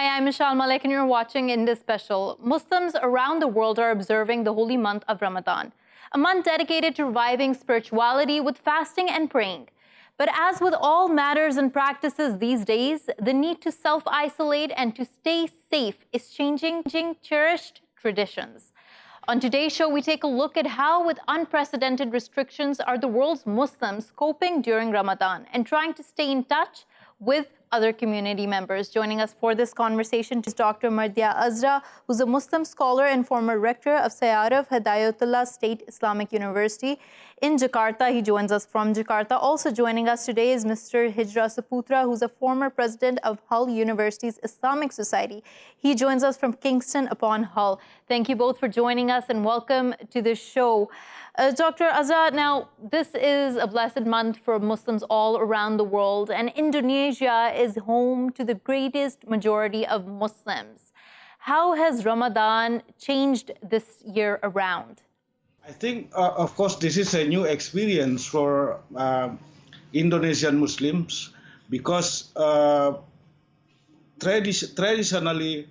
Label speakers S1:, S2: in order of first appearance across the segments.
S1: Hi, I'm Meshal Malik and you're watching Indus Special. Muslims around the world are observing the holy month of Ramadan, a month dedicated to reviving spirituality with fasting and praying. But as with all matters and practices these days, the need to self-isolate and to stay safe is changing cherished traditions. On today's show, we take a look at how, with unprecedented restrictions, are the world's Muslims coping during Ramadan and trying to stay in touch with other community members. Joining us for this conversation is Dr. Azra, who's a Muslim scholar and former rector of Sayyarif Hidayatullah State Islamic University in Jakarta. He joins us from Jakarta. Also joining us today is Mr. Hijrah Saputra, who's a former president of Hull University's Islamic Society. He joins us from Kingston upon Hull. Thank you both for joining us and welcome to the show. Dr. Azra, now this is a blessed month for Muslims all around the world, and Indonesia is home to the greatest majority of Muslims. How has Ramadan changed this year around?
S2: I think, of course, this is a new experience for Indonesian Muslims because traditionally,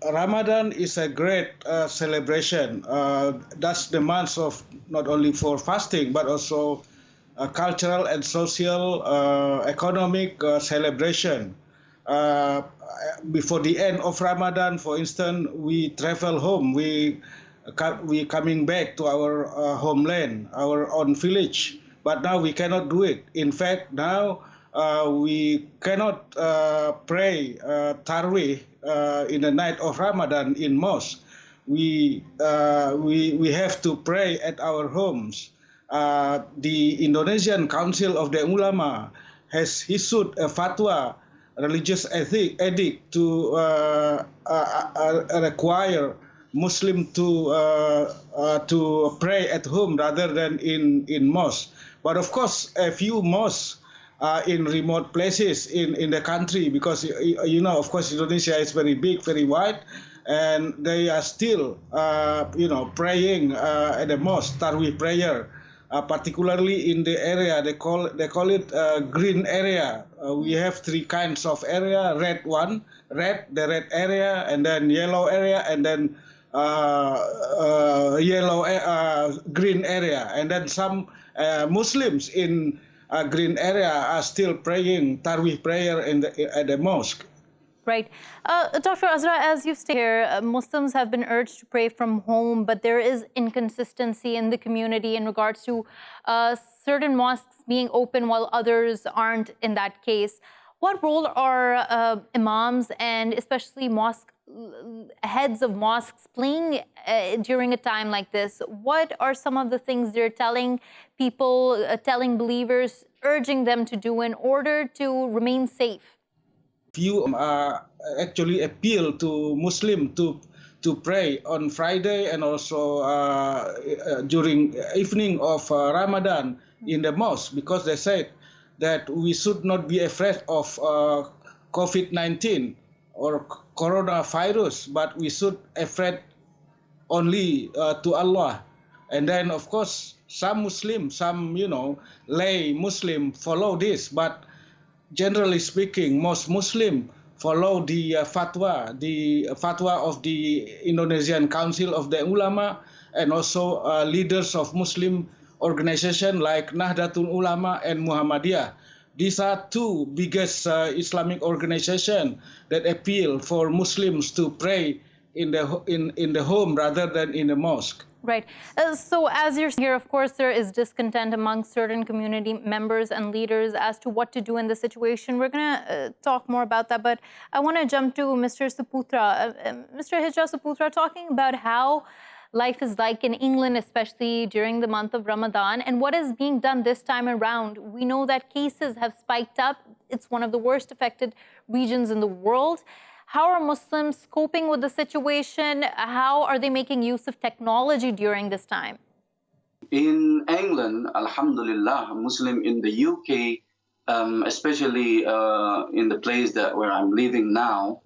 S2: Ramadan is a great celebration. That's the month of not only for fasting, but also cultural and social, economic celebration. Before the end of Ramadan, for instance, we travel home. We coming back to our homeland, our own village. But now we cannot do it. In fact, now we cannot pray Tarwih in the night of Ramadan in mosque. We have to pray at our homes. The Indonesian Council of the Ulama has issued a fatwa, religious edict to require Muslim to pray at home rather than in mosque. But of course, a few mosques in remote places in the country, because you know, of course, Indonesia is very big, very wide, and they are still praying at the mosque, Tarwih prayer, particularly in the area they call it green area. We have three kinds of area: the red area, and then yellow area, and then green area, and then some Muslims in green area are still praying Tarwih prayer at the mosque.
S1: Right. Dr. Azra, as you've stated here, Muslims have been urged to pray from home, but there is inconsistency in the community in regards to certain mosques being open while others aren't in that case. What role are imams and especially heads of mosques playing during a time like this? What are some of the things they're telling people, telling believers, urging them to do in order to remain safe?
S2: Few actually appeal to Muslim to pray on Friday and also during evening of Ramadan in the mosque, because they said that we should not be afraid of COVID-19 or coronavirus, but we should afraid only to Allah. And then, of course, some Muslim, lay Muslim follow this, but generally speaking, most Muslim follow the fatwa of the Indonesian Council of the Ulama, and also leaders of Muslim organizations like Nahdlatul Ulama and Muhammadiyah. These are two biggest Islamic organizations that appeal for Muslims to pray in the home rather than in the mosque.
S1: Right. So as you're here, of course, there is discontent among certain community members and leaders as to what to do in this situation. We're going to talk more about that, but I want to jump to Mr. Saputra. Mr. Hijrah Saputra, talking about how life is like in England, especially during the month of Ramadan, and what is being done this time around. We know that cases have spiked up. It's one of the worst affected regions in the world. How are Muslims coping with the situation? How are they making use of technology during this time?
S3: In England, alhamdulillah, Muslim in the UK, especially in the place where I'm living now,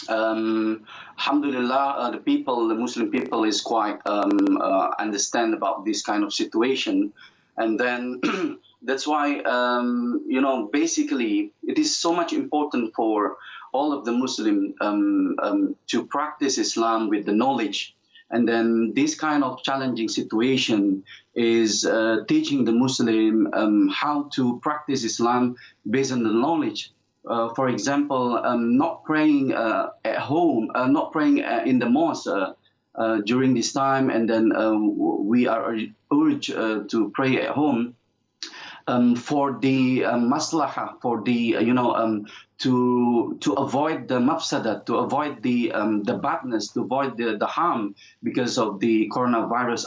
S3: alhamdulillah, the Muslim people is quite understand about this kind of situation. And then that's why, basically, it is so much important for all of the Muslim to practice Islam with the knowledge. And then this kind of challenging situation is teaching the Muslim how to practice Islam based on the knowledge. For example, not praying at home, not praying in the mosque during this time, and then we are urged to pray at home for the maslahah, for the to avoid the mafsada, to avoid the badness, to avoid the harm because of the coronavirus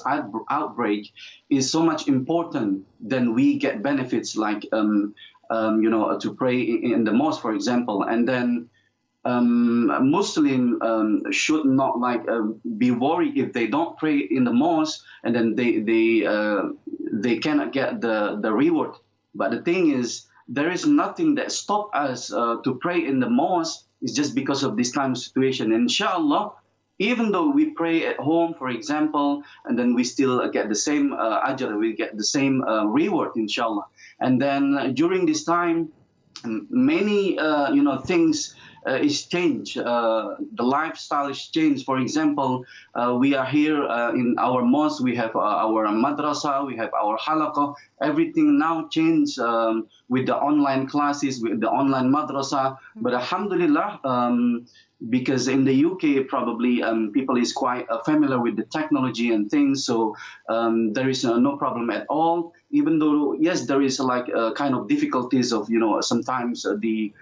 S3: outbreak is so much important. Then we get benefits like to pray in the mosque, for example, and then Muslim should not be worried if they don't pray in the mosque, and then they cannot get the reward. But the thing is, there is nothing that stops us to pray in the mosque. It's just because of this kind of situation. And inshallah, even though we pray at home, for example, and then we still get the same ajr, we get the same reward, inshallah. And then during this time, many things is changed. The lifestyle is changed. For example, we are here in our mosque. We have our madrasa. We have our halaqah. Everything now changed with the online classes, with the online madrasa. But alhamdulillah, because in the UK probably people is quite familiar with the technology and things, so there is no problem at all. Even though yes, there is kind of difficulties of sometimes the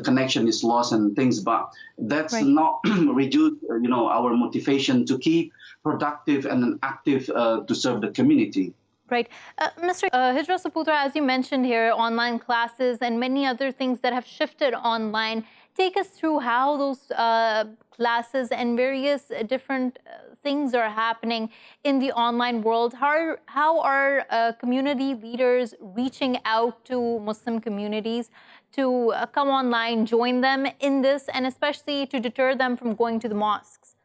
S3: connection is lost and things, but that's
S1: Right.
S3: not reduce our motivation to keep productive and active to serve the community.
S1: Right. Mr. Hijrah Saputra, as you mentioned here, online classes and many other things that have shifted online. Take us through how those classes and various different things are happening in the online world. How are community leaders reaching out to Muslim communities to come online, join them in this, and especially to deter them from going to the mosques?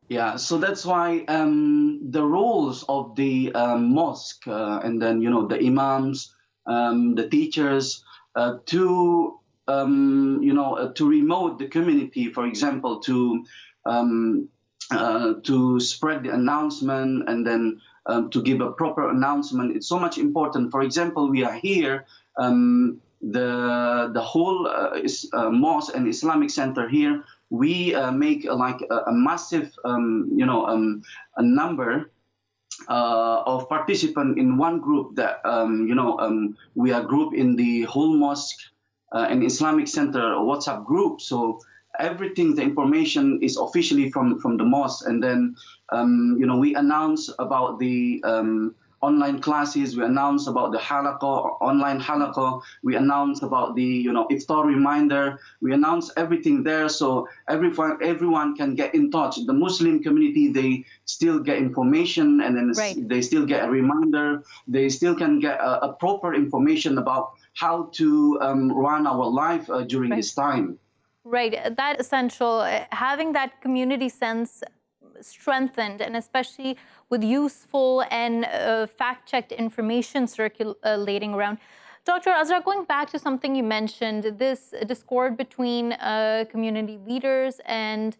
S3: Yeah, so that's why the roles of the mosque and then the imams, the teachers, to remote the community, for example, to spread the announcement and then to give a proper announcement. It's so much important. For example, we are here. The whole mosque and Islamic center here, we make a massive a number of participants in one group that we are grouped in the whole mosque and Islamic center WhatsApp group. So everything, the information is officially from the mosque, and then we announce about the online classes, we announce about the halaqah, online halaqah, we announce about the iftar reminder, we announce everything there, so everyone can get in touch. The Muslim community, they still get information, and then they still get a reminder, they still can get a proper information about how to run our life during this time.
S1: Right, that's essential. Having that community sense strengthened, and especially with useful and fact-checked information circulating around. Dr. Azra, going back to something you mentioned, this discord between community leaders and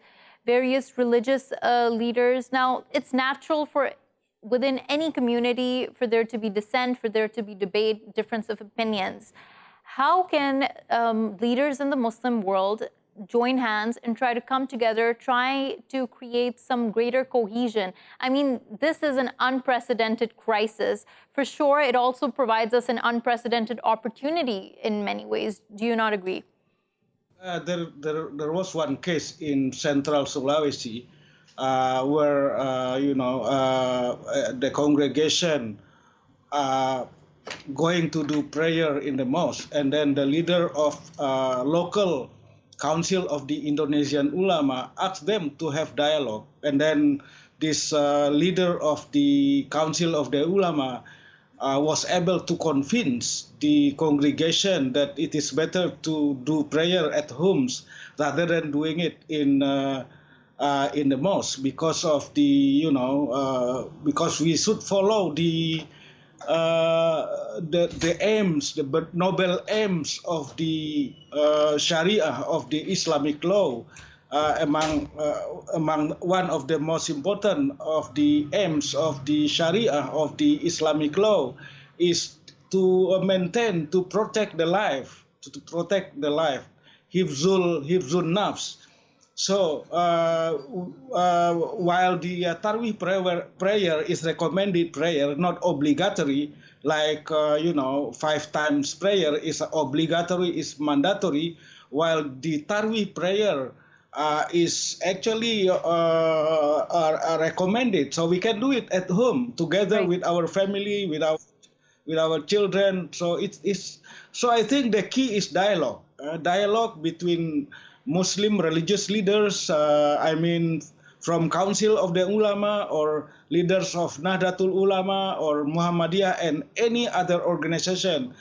S1: various religious leaders. Now, it's natural for within any community for there to be dissent, for there to be debate, difference of opinions. How can leaders in the Muslim world join hands and try to come together, try to create some greater cohesion? I mean, this is an unprecedented crisis. For sure, it also provides us an unprecedented opportunity in many ways. Do you not agree?
S2: There was one case in Central Sulawesi where, the congregation going to do prayer in the mosque, and then the leader of local Council of the Indonesian Ulama asked them to have dialogue, and then this leader of the Council of the Ulama was able to convince the congregation that it is better to do prayer at homes rather than doing it in the mosque, because of the because we should follow the the aims, the noble aims of the Sharia, of the Islamic law. Among one of the most important of the aims of the Sharia, of the Islamic law, is to maintain, to protect the life, hifzul nafs. So while the Tarwih prayer is recommended prayer, not obligatory, like 5 times prayer is obligatory, is mandatory, while the Tarwih prayer is actually recommended. So we can do it at home together
S1: Right.
S2: with our family, with our children. So so I think the key is dialogue, dialogue between Muslim religious leaders. From Council of the Ulama or leaders of Nahdlatul Ulama or Muhammadiyah and any other organization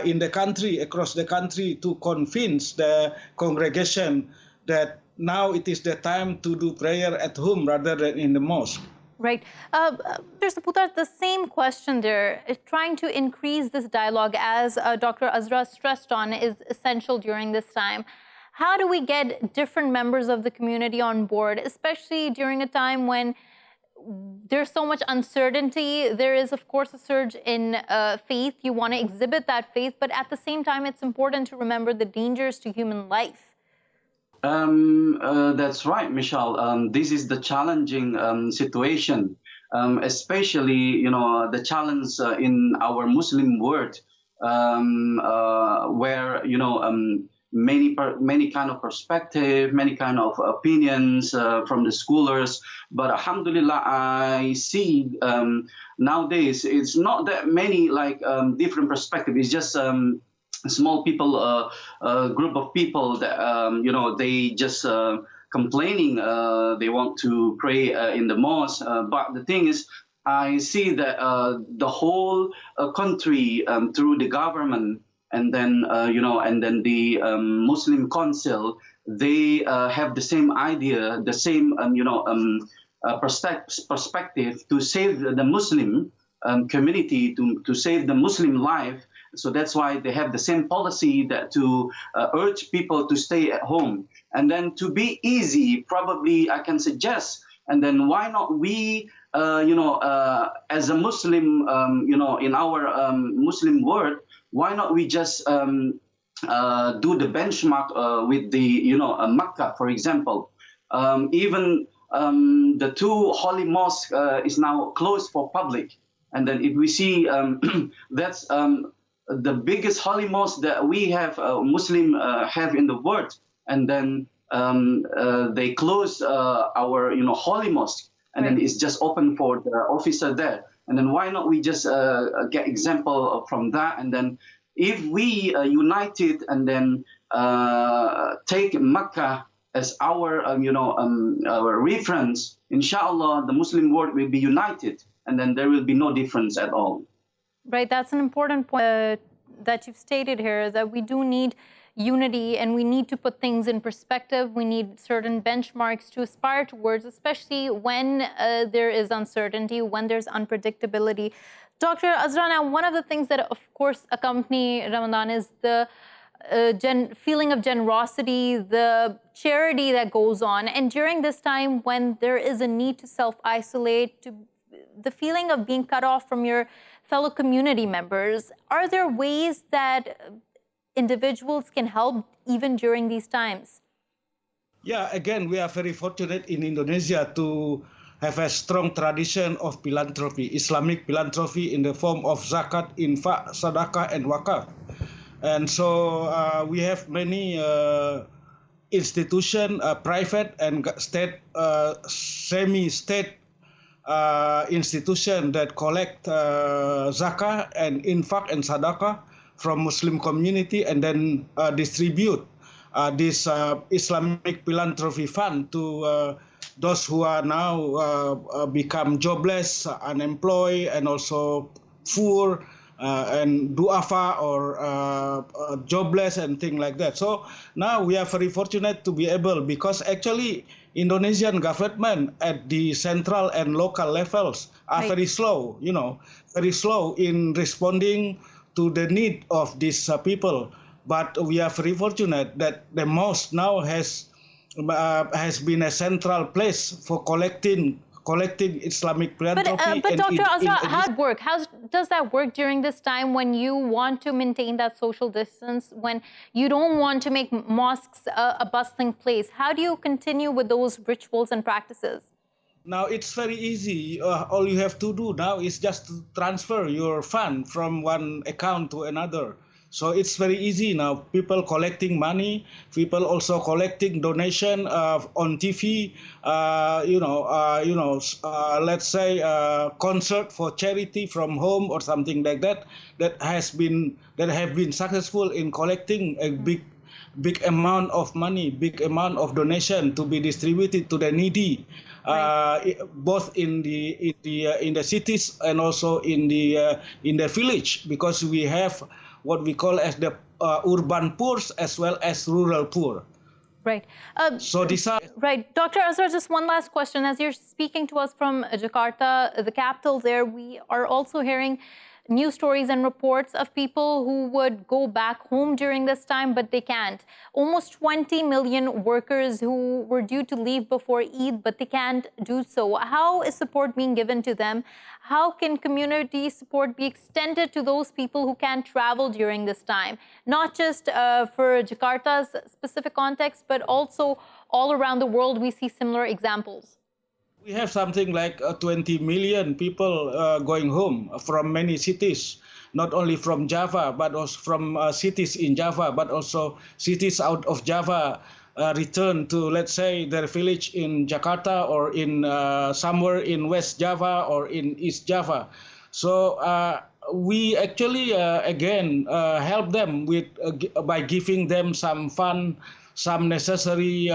S2: in the country, across the country, to convince the congregation that now it is the time to do prayer at home rather than in the mosque.
S1: Right. Dr. Saputra, the same question there. Trying to increase this dialogue, as Dr. Azra stressed on, is essential during this time. How do we get different members of the community on board, especially during a time when there's so much uncertainty? There is, of course, a surge in faith. You want to exhibit that faith, but at the same time, it's important to remember the dangers to human life.
S3: That's right, Meshal. This is the challenging situation, especially the challenge in our Muslim world, where many kind of perspective, many kind of opinions from the scholars. But alhamdulillah, I see nowadays it's not that many different perspectives. It's just small people, group of people that they just complaining. They want to pray in the mosque, but the thing is, I see that the whole country through the government and then the Muslim Council, they have the same idea, the same perspective to save the Muslim community, to save the Muslim life. So that's why they have the same policy that to urge people to stay at home. And then to be easy, probably I can suggest, and then why not we, as a Muslim, in our Muslim world, why not we just do the benchmark with the, Makkah, for example. Even the 2 holy mosques is now closed for public. And then if we see that's the biggest holy mosque that we have, Muslim have in the world, and then they close our holy mosque, and then it's just open for the officer there. And then why not we just get example from that, and then if we united and then take Makkah as our our reference, inshallah the Muslim world will be united, and then there will be no difference at all.
S1: Right, that's an important point that you've stated here, that we do need unity and we need to put things in perspective. We need certain benchmarks to aspire towards, especially when there is uncertainty, when there's unpredictability. Dr. Azra, now one of the things that of course accompany Ramadan is the feeling of generosity, the charity that goes on. And during this time when there is a need to self-isolate, the feeling of being cut off from your fellow community members, are there ways that individuals can help even during these times?
S2: Yeah, again, we are very fortunate in Indonesia to have a strong tradition of philanthropy, Islamic philanthropy in the form of zakat, infak, sadaqah, and wakaf. And so we have many institutions, private and state, semi-state institution that collect zakah and infak and sadaqah from Muslim community and then distribute this Islamic philanthropy fund to those who are now become jobless, unemployed, and also poor and duafa or jobless and things like that. So now we are very fortunate to be able, because actually Indonesian government at the central and local levels are very slow, very slow in responding to the need of these people. But we are very fortunate that the mosque now has been a central place for collecting Islamic philanthropy.
S1: But Dr. Azra, how does it work? How does that work during this time when you want to maintain that social distance, when you don't want to make mosques a bustling place? How do you continue with those rituals and practices?
S2: Now it's very easy. All you have to do now is just to transfer your fund from one account to another. So it's very easy now. People collecting money, people also collecting donation on TV. Let's say concert for charity from home or something like that. That have been successful in collecting a big amount of money, big amount of donation to be distributed to the needy, both in the cities and also in the village, because we have what we call as the urban poor as well as rural poor.
S1: Right.
S2: So these are...
S1: Right. Dr. Azra, just one last question. As you're speaking to us from Jakarta, the capital there, we are also hearing news stories and reports of people who would go back home during this time, but they can't. Almost 20 million workers who were due to leave before Eid, but they can't do so. How is support being given to them? How can community support be extended to those people who can't travel during this time? Not just for Jakarta's specific context, but also all around the world, we see similar examples.
S2: We have something like 20 million people going home from many cities, not only from Java, but also from cities in Java, but also cities out of Java return to, let's say, their village in Jakarta or in somewhere in West Java or in East Java. So we actually, again, help them with by giving them some fund, some necessary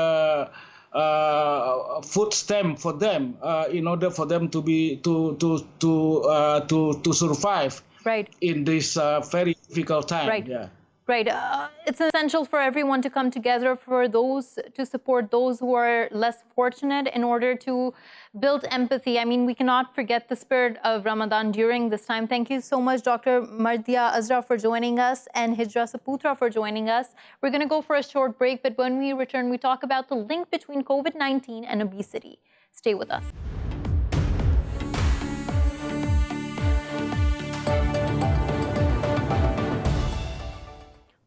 S2: food stamp for them in order for them to be to survive in this very difficult time.
S1: Right. It's essential for everyone to come together, for those to support those who are less fortunate in order to build empathy. I mean, we cannot forget the spirit of Ramadan during this time. Thank you so much, Dr. Mardia Azra, for joining us, and Hijrah Saputra for joining us. We're going to go for a short break, but when we return, we talk about the link between COVID-19 and obesity. Stay with us.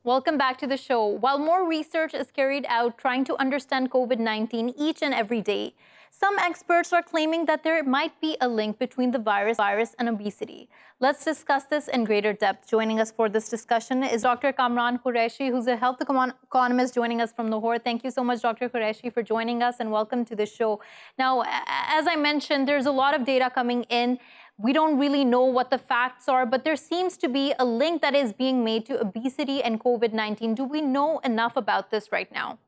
S1: Welcome back to the show. While more research is carried out trying to understand COVID-19 each and every day, some experts are claiming that there might be a link between the virus and obesity. Let's discuss this in greater depth. Joining us for this discussion is Dr. Kamran Qureshi, who's a health economist joining us from Lahore. Thank you so much, Dr. Qureshi, for joining us, and welcome to the show. Now, as I mentioned, there's a lot of data coming in. We don't really know what the facts are, but there seems to be a link that is being made to obesity and COVID-19. Do we know enough about this right now?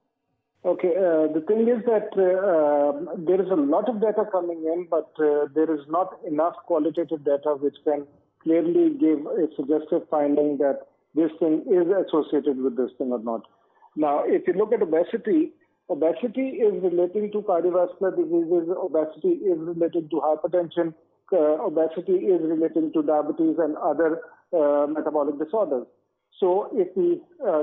S4: Okay, the thing is that there is a lot of data coming in, but there is not enough qualitative data which can clearly give a suggestive finding that this thing is associated with this thing or not. Now, if you look at obesity, obesity is relating to cardiovascular diseases, obesity is related to hypertension, obesity is relating to diabetes and other metabolic disorders. So if we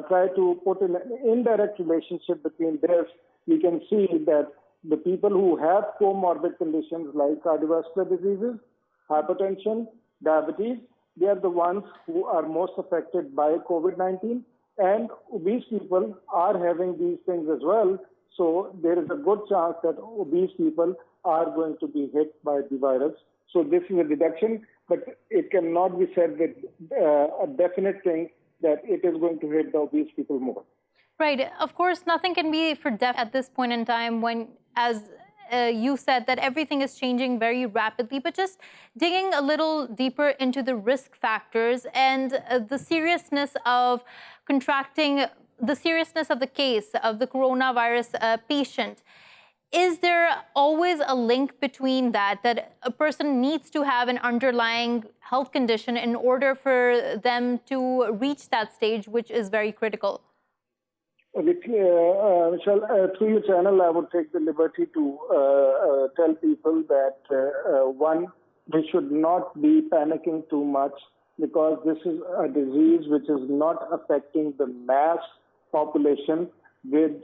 S4: try to put in an indirect relationship between this, we can see that the people who have comorbid conditions like cardiovascular diseases, hypertension, diabetes, they are the ones who are most affected by COVID-19, and obese people are having these things as well. So there is a good chance that obese people are going to be hit by the virus. So this is a deduction, but it cannot be said with a definite thing that it is going to hit the obese people more.
S1: Right. Of course, nothing can be for definite at this point in time when, as you said, that everything is changing very rapidly, but just digging a little deeper into the risk factors and the seriousness of contracting, the seriousness of the case of the coronavirus patient. Is there always a link between that a person needs to have an underlying health condition in order for them to reach that stage, which is very critical?
S4: Michelle, through your channel, I would take the liberty to tell people that, one, they should not be panicking too much because this is a disease which is not affecting the mass population with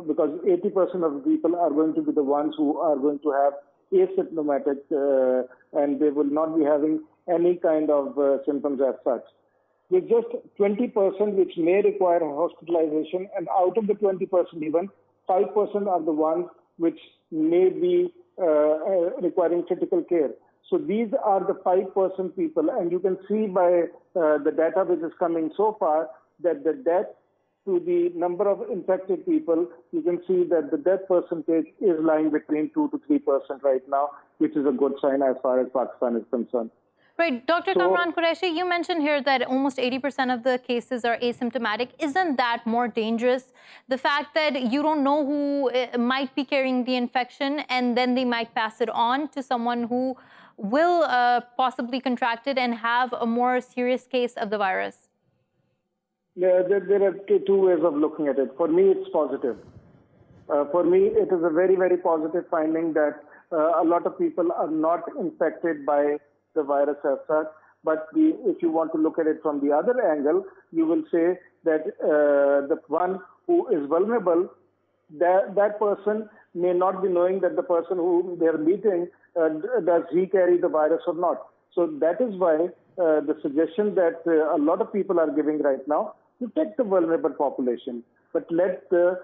S4: because 80% of the people are going to be the ones who are going to have asymptomatic and they will not be having any kind of symptoms as such. With just 20% which may require hospitalization, and out of the 20% even, 5% are the ones which may be requiring critical care. So these are the 5% people, and you can see by the data which is coming so far that the death to the number of infected people, you can see that the death percentage is lying between 2 to 3% right now, which is a good sign as far as Pakistan is concerned.
S1: Right. Dr. Kamran Qureshi, you mentioned here that almost 80% of the cases are asymptomatic. Isn't that more dangerous? The fact that you don't know who might be carrying the infection and then they might pass it on to someone who will possibly contract it and have a more serious case of the virus?
S4: There are two ways of looking at it. For me, it's positive. For me, it is a very, very positive finding that a lot of people are not infected by the virus as such. But if you want to look at it from the other angle, you will say that the one who is vulnerable, that person may not be knowing that the person who they are meeting, does he carry the virus or not. So that is why the suggestion that a lot of people are giving right now, protect the vulnerable population, but let the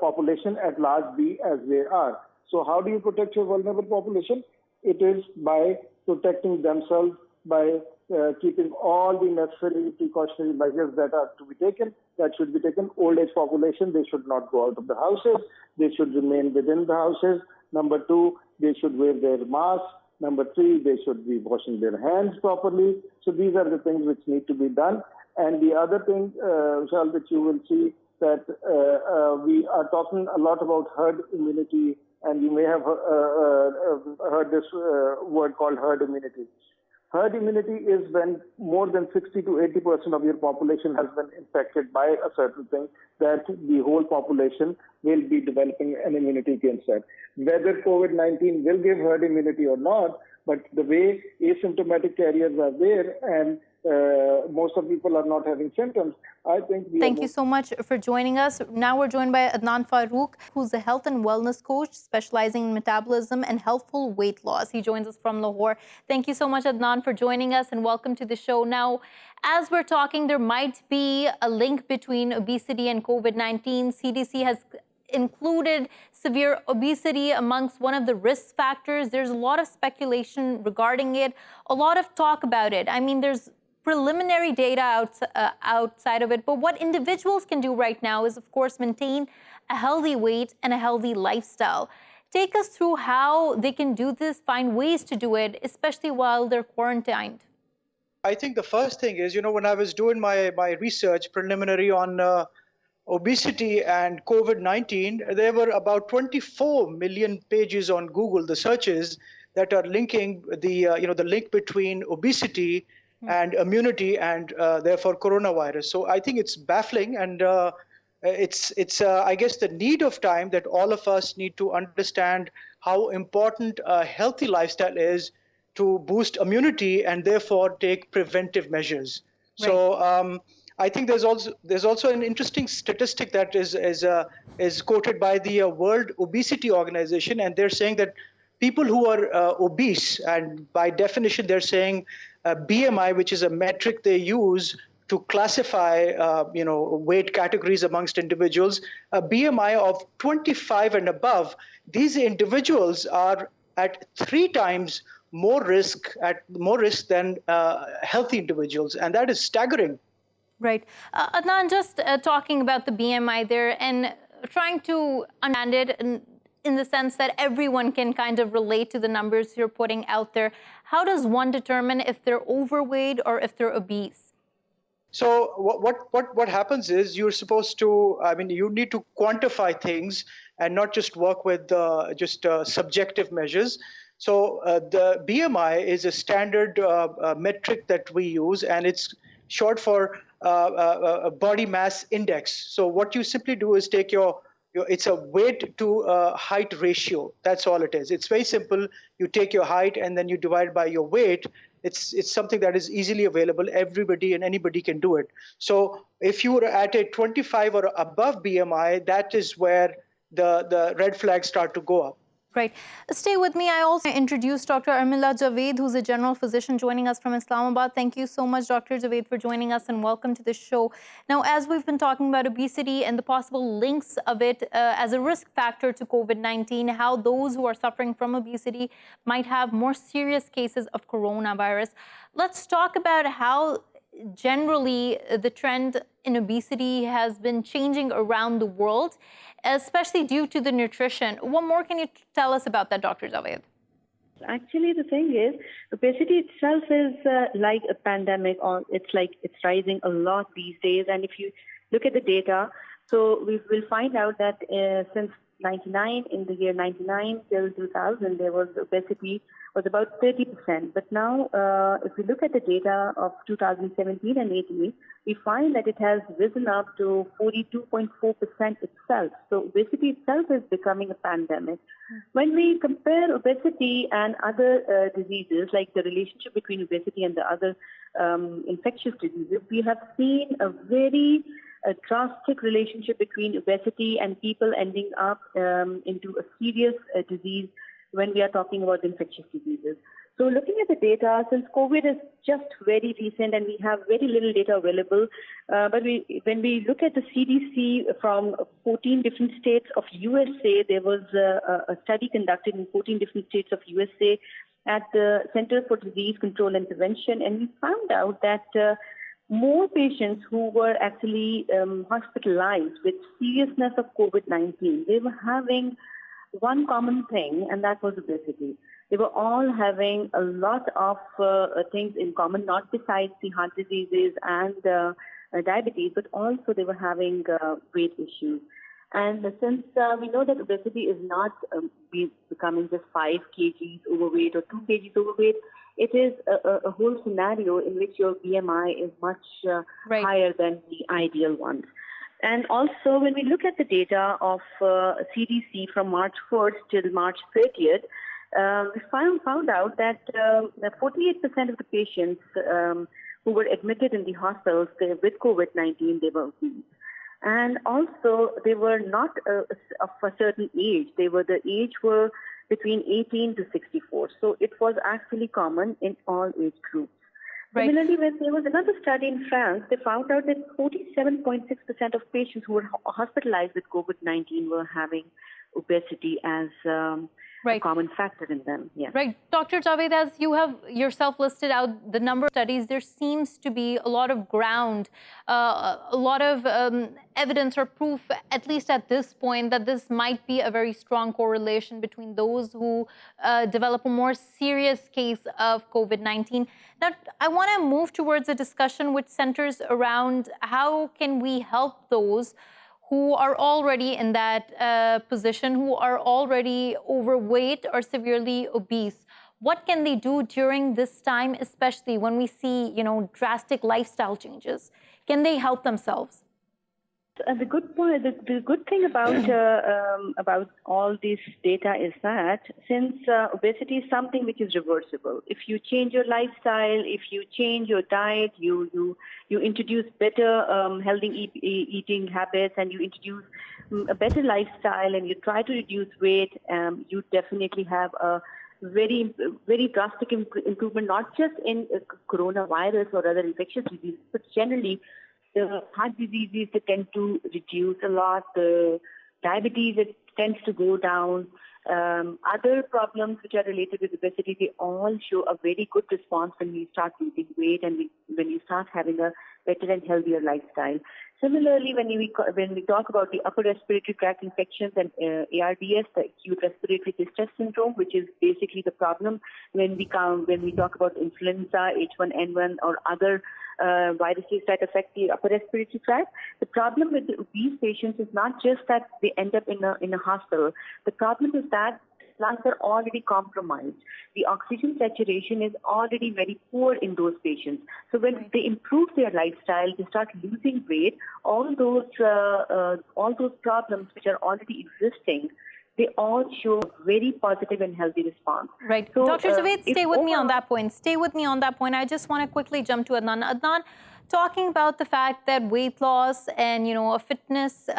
S4: population at large be as they are. So how do you protect your vulnerable population? It is by protecting themselves, by keeping all the necessary precautionary measures that are to be taken, that should be taken. Old age population, they should not go out of the houses. They should remain within the houses. Number two, they should wear their masks. Number three, they should be washing their hands properly. So these are the things which need to be done. And the other thing, Vishal, that you will see that we are talking a lot about herd immunity, and you may have heard this word called herd immunity. Herd immunity is when more than 60 to 80% of your population has been infected by a certain thing, that the whole population will be developing an immunity against that. Whether COVID-19 will give herd immunity or not, but the way asymptomatic carriers are there and most of people are not having symptoms, I think...
S1: Thank you so much for joining us. Now we're joined by Adnaan Farooq, who's a health and wellness coach specializing in metabolism and healthful weight loss. He joins us from Lahore. Thank you so much, Adnaan, for joining us, and welcome to the show. Now, as we're talking, there might be a link between obesity and COVID-19. CDC has included severe obesity amongst one of the risk factors. There's a lot of speculation regarding it, a lot of talk about it. I mean, there's preliminary data outside of it, but what individuals can do right now is, of course, maintain a healthy weight and a healthy lifestyle. Take us through how they can do this, find ways to do it, especially while they're quarantined.
S5: I think the first thing is, when I was doing my research preliminary on obesity and COVID-19, there were about 24 million pages on Google, the searches that are linking the link between obesity and immunity and therefore coronavirus. So I think it's baffling, and it's I guess the need of time that all of us need to understand how important a healthy lifestyle is to boost immunity and therefore take preventive measures. Right. So I think there's also an interesting statistic that is quoted by the World Obesity Organization, and they're saying that people who are obese, and by definition they're saying BMI, which is a metric they use to classify weight categories amongst individuals, a BMI of 25 and above, these individuals are at 3 times more risk than healthy individuals, and that is staggering.
S1: Right. Adnaan, just talking about the BMI there and trying to understand it in the sense that everyone can kind of relate to the numbers you're putting out there. How does one determine if they're overweight or if they're obese?
S5: So what happens is you're supposed to, you need to quantify things and not just work with subjective measures. So the BMI is a standard metric that we use, and it's short for body mass index. So what you simply do is take it's a weight to height ratio. That's all it is. It's very simple. You take your height and then you divide by your weight. It's something that is easily available. Everybody and anybody can do it. So if you were at a 25 or above BMI, that is where the red flags start to go up.
S1: Right. Stay with me. I also introduced Dr. Armeela Javaid, who's a general physician joining us from Islamabad. Thank you so much, Dr. Javaid, for joining us, and welcome to the show. Now, as we've been talking about obesity and the possible links of it as a risk factor to COVID-19, how those who are suffering from obesity might have more serious cases of coronavirus. Let's talk about how generally the trend in obesity has been changing around the world, especially due to the nutrition. What more can you tell us about that, Dr. Javaid?
S6: Actually, the thing is, obesity itself is like a pandemic, or it's rising a lot these days. And if you look at the data, so we will find out that since in the year 99 till 2000, there was obesity was about 30%. But now, if we look at the data of 2017 and 18, we find that it has risen up to 42.4% itself. So obesity itself is becoming a pandemic. When we compare obesity and other diseases, like the relationship between obesity and the other infectious diseases, we have seen a very drastic relationship between obesity and people ending up into a serious disease when we are talking about infectious diseases. So looking at the data, since COVID is just very recent and we have very little data available, but when we look at the CDC from 14 different states of USA, there was a study conducted in 14 different states of USA at the Center for Disease Control and Prevention, and we found out that more patients who were actually hospitalized with seriousness of COVID-19, they were having one common thing, and that was obesity. They were all having a lot of things in common, not besides the heart diseases and diabetes, but also they were having weight issues. And since we know that obesity is not becoming just 5 kgs overweight or 2 kgs overweight, it is a whole scenario in which your BMI is much higher than the ideal ones. And also, when we look at the data of CDC from March 1st till March 30th, we found out that 48% of the patients who were admitted in the hospitals with COVID-19, they were obese. And also, they were not of a certain age. The age were between 18 to 64. So it was actually common in all age groups. Right. Similarly, when there was another study in France, they found out that 47.6% of patients who were hospitalized with COVID-19 were having obesity as a common factor in them. Yeah.
S1: Right. Dr. Javaid, as you have yourself listed out the number of studies, there seems to be a lot of ground, a lot of evidence or proof, at least at this point, that this might be a very strong correlation between those who develop a more serious case of COVID-19. Now, I want to move towards a discussion which centers around how can we help those who are already in that position, who are already overweight or severely obese. What can they do during this time, especially when we see, drastic lifestyle changes? Can they help themselves?
S6: The good point, the good thing about all this data is that since obesity is something which is reversible, if you change your lifestyle, if you change your diet, you introduce better healthy eating habits, and you introduce a better lifestyle, and you try to reduce weight, you definitely have a very, very drastic improvement, not just in coronavirus or other infectious diseases, but generally. The heart diseases, they tend to reduce a lot. The diabetes, it tends to go down. Other problems which are related with obesity, they all show a very good response when we start losing weight and when you start having a better and healthier lifestyle. Similarly, when we talk about the upper respiratory tract infections and ARDS, the acute respiratory distress syndrome, which is basically the problem when we talk about influenza, H1N1, or other viruses that affect the upper respiratory tract. The problem with the obese patients is not just that they end up in a hospital. The problem is that lungs are already compromised. The oxygen saturation is already very poor in those patients. So when they improve their lifestyle, they start losing weight, all those problems which are already existing, they all show very positive and healthy response.
S1: Right. So, Dr. Javaid, stay with me on that point. Stay with me on that point. I just want to quickly jump to Adnaan. Adnaan, talking about the fact that weight loss and, a fitness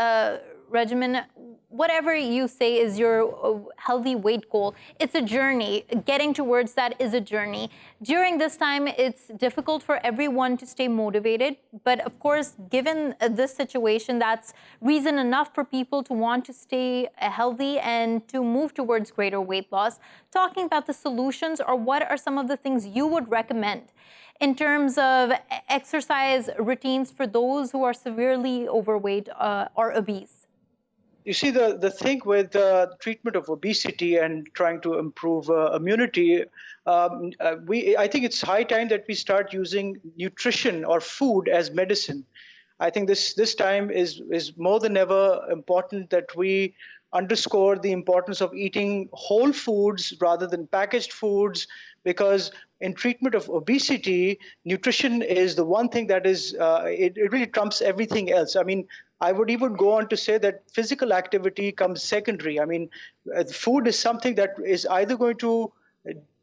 S1: regimen, whatever you say is your healthy weight goal, it's a journey. Getting towards that is a journey. During this time, it's difficult for everyone to stay motivated. But of course, given this situation, that's reason enough for people to want to stay healthy and to move towards greater weight loss. Talking about the solutions, or what are some of the things you would recommend in terms of exercise routines for those who are severely overweight or obese?
S5: You see, the thing with treatment of obesity and trying to improve immunity, I think it's high time that we start using nutrition or food as medicine. I think this time is more than ever important that we underscore the importance of eating whole foods rather than packaged foods, because in treatment of obesity, nutrition is the one thing that is, it really trumps everything else. I mean, I would even go on to say that physical activity comes secondary. I mean, food is something that is either going to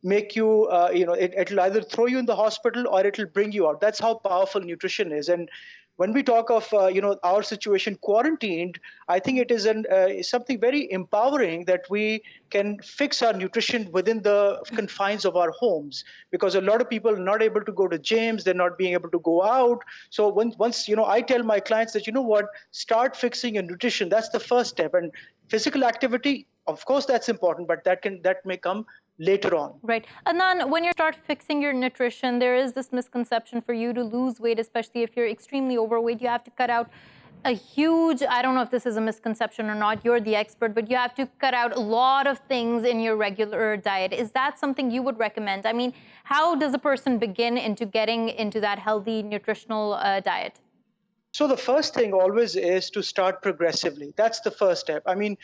S5: make you, it'll either throw you in the hospital or it'll bring you out. That's how powerful nutrition is. And when we talk of, our situation quarantined, I think it is something very empowering that we can fix our nutrition within the confines of our homes, because a lot of people are not able to go to gyms, they're not being able to go out. So once, I tell my clients that, start fixing your nutrition. That's the first step. And physical activity, of course, that's important, but that may come later on.
S1: Right. Adnaan, when you start fixing your nutrition, there is this misconception for you to lose weight, especially if you're extremely overweight. You have to cut out a huge, I don't know if this is a misconception or not, you're the expert, but you have to cut out a lot of things in your regular diet. Is that something you would recommend? I mean, how does a person begin into getting into that healthy nutritional diet?
S5: So the first thing always is to start progressively. That's the first step. I mean,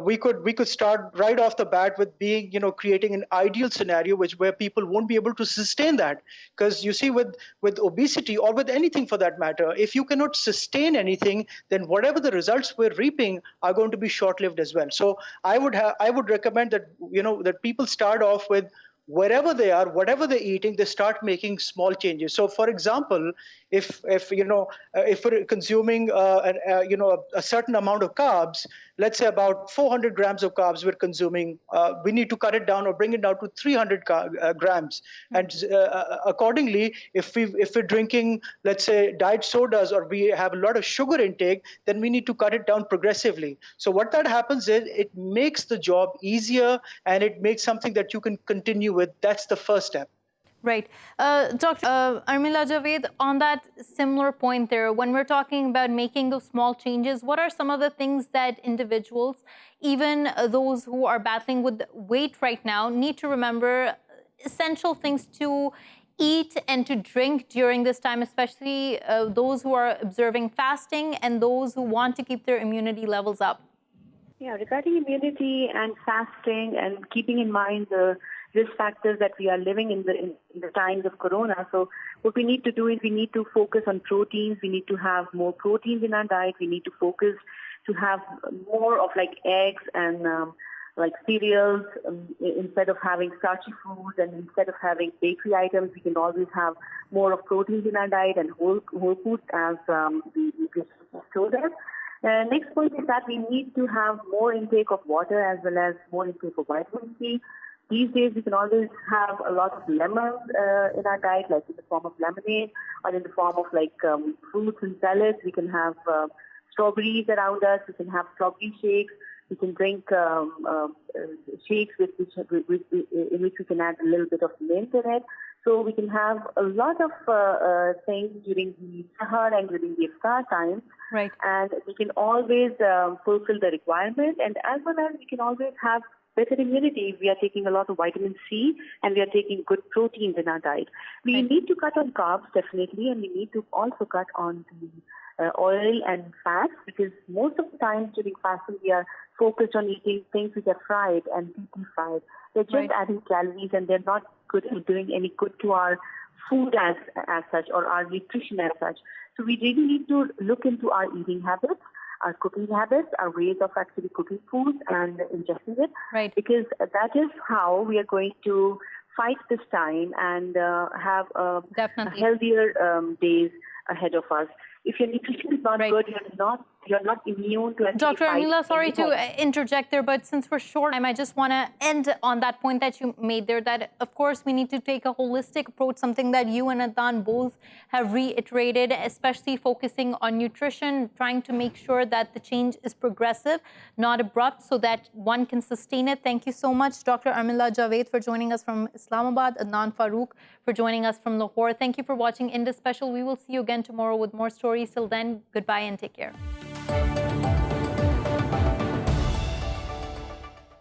S5: we could start right off the bat with being, creating an ideal scenario where people won't be able to sustain that. Because you see, with obesity, or with anything for that matter, if you cannot sustain anything, then whatever the results we're reaping are going to be short-lived as well. So I would recommend that, that people start off with wherever they are, whatever they're eating, they start making small changes. So, for example, if we're consuming a certain amount of carbs, let's say about 400 grams of carbs we're consuming, we need to cut it down or bring it down to 300 grams. And accordingly, if we're drinking, let's say, diet sodas, or we have a lot of sugar intake, then we need to cut it down progressively. So what that happens is it makes the job easier, and it makes something that you can continue with. That's the first step.
S1: Right. Dr. Armeela Javaid, on that similar point there, when we're talking about making those small changes, what are some of the things that individuals, even those who are battling with weight right now, need to remember, essential things to eat and to drink during this time, especially those who are observing fasting and those who want to keep their immunity levels up?
S6: Yeah, regarding immunity and fasting, and keeping in mind the risk factors that we are living in the times of corona. So what we need to do is we need to focus on proteins. We need to have more proteins in our diet. We need to focus to have more of like eggs and like cereals, instead of having starchy foods, and instead of having bakery items, we can always have more of proteins in our diet and whole foods, as the nutritionist told us. Next point is that we need to have more intake of water as well as more intake of vitamin C. These days, we can always have a lot of lemons in our diet, like in the form of lemonade, or in the form of like fruits and salads. We can have strawberries around us. We can have strawberry shakes. We can drink shakes in which we can add a little bit of mint in it. So we can have a lot of things during the sahar and during the iftar time.
S1: Right.
S6: And we can always fulfill the requirement. And as well as we can always have better immunity. We are taking a lot of vitamin C, and we are taking good proteins in our diet. We need to cut on carbs, definitely, and we need to also cut on the oil and fat, because most of the time during fasting we are focused on eating things which are fried and deeply fried. They're just adding calories, and they're not good at doing any good to our food as such, or our nutrition as such. So we really need to look into our eating habits, our cooking habits, our ways of actually cooking food and ingesting it, because that is how we are going to fight this time and have a healthier days ahead of us. If your nutrition is not good, you're not immune to.
S1: Dr. Armeela, sorry to interject there, but since we're short, I just want to end on that point that you made there, that of course we need to take a holistic approach, something that you and Adnaan both have reiterated, especially focusing on nutrition, trying to make sure that the change is progressive, not abrupt, so that one can sustain it. Thank you so much, Dr. Armeela Javaid, for joining us from Islamabad, Adnaan Farooq for joining us from Lahore. Thank you for watching Indus Special. We will see you again tomorrow with more stories. Till then, goodbye and take care.